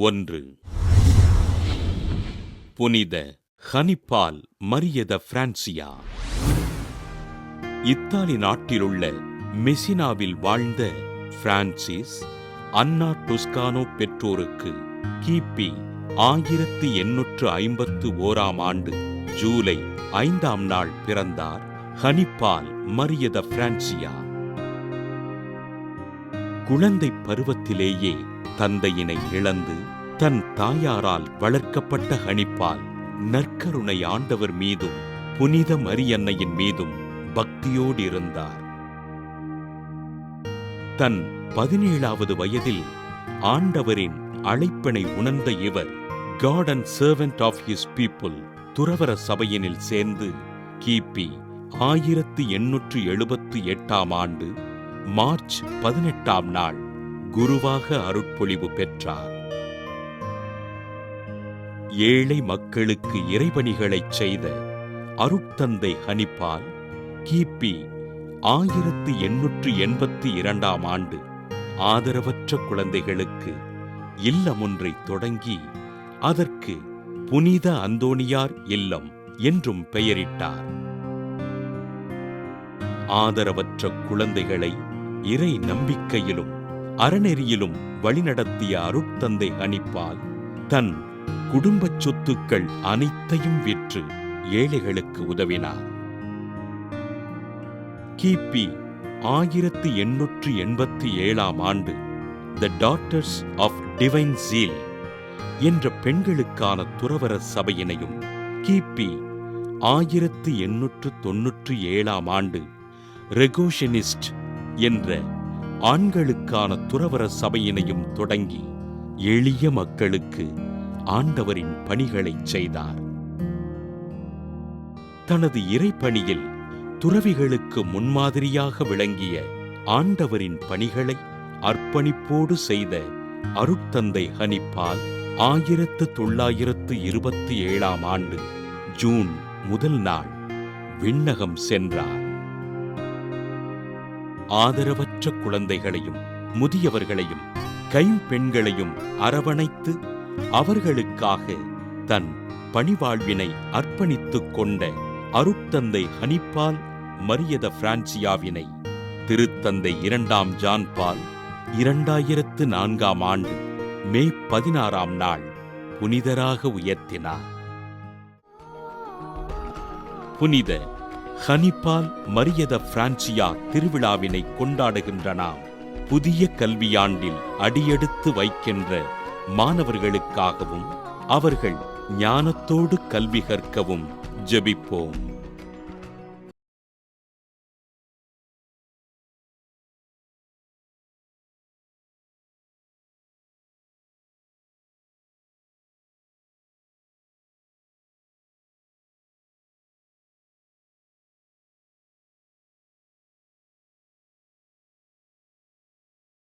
1. புனித ஹனிபால் மரியத பிரான்சியா. இத்தாலி நாட்டிலுள்ள மெசினாவில் வாழ்ந்த பிரான்சிஸ் அன்னா டொஸ்கானோ பெற்றோருக்கு கிபி 1851 ஜூலை 5 பிறந்தார் ஹனிபால் மரியத பிரான்சியா. குழந்தை பருவத்திலேயே தந்தையினை இழந்து தன் தாயாரால் வளர்க்கப்பட்ட ஹனிபால் நற்கருணை ஆண்டவர் மீதும் புனித மரியன்னையின் மீதும் பக்தியோடு இருந்தார். தன் 17வது வயதில் ஆண்டவரின் அழைப்பினை உணர்ந்த இவர் God and Servant of His People துறவற சபையினில் சேர்ந்து கிபி 1878 மார்ச் 18 குருவாக அருட்பொழிவு பெற்றார். ஏழை மக்களுக்கு இறைபணிகளைச் செய்த அருட்தந்தை ஹனிபால் கிபி 1882 ஆதரவற்ற குழந்தைகளுக்கு இல்லமொன்றை தொடங்கி அதற்கு புனித அந்தோணியார் இல்லம் என்றும் பெயரிட்டார். ஆதரவற்ற குழந்தைகளை இறை நம்பிக்கையிலும் அறநெறியிலும் வழிநடத்திய அருட்தந்தை ஹனிபால் தன் குடும்பச் சொத்துக்கள் அனைத்தையும் விற்று ஏழைகளுக்கு உதவினார். கிபி 1887 தி டாட்டர்ஸ் ஆஃப் டிவைன் ஜீல் என்ற பெண்களுக்கான துறவற சபையினையும் கிபி 1897 ரெகோஷனிஸ்ட் என்ற ஆண்களுக்கான துறவற சபையினையும் தொடங்கி எளிய மக்களுக்கு ஆண்டவரின் பணிகளைச் செய்தார். தனது இறைப்பணியில் துறவிகளுக்கு முன்மாதிரியாக விளங்கிய ஆண்டவரின் பணிகளை அர்ப்பணிப்போடு செய்த அருட்தந்தை ஹனிபால் 1927 ஜூன் 1 விண்ணகம் சென்றார். ஆதரவற்ற குழந்தைகளையும் முதியவர்களையும் கைம்பெண்களையும் அரவணைத்து அவர்களுக்காக தன் பணிவாழ்வினை அர்ப்பணித்துக் கொண்ட அருட்தந்தை ஹனிபால் மரியத பிரான்சியாவினை திருத்தந்தை 2 ஜான் பால் 2004 மே 16 புனிதராக உயர்த்தினார். புனித ஹனிபால் மரியத பிரான்சியா திருவிழாவினை கொண்டாடுகின்ற நாம் புதிய கல்வியாண்டில் அடியெடுத்து வைக்கின்ற மாணவர்களுக்காகவும் அவர்கள் ஞானத்தோடு கல்வி கற்கவும் ஜெபிப்போம்.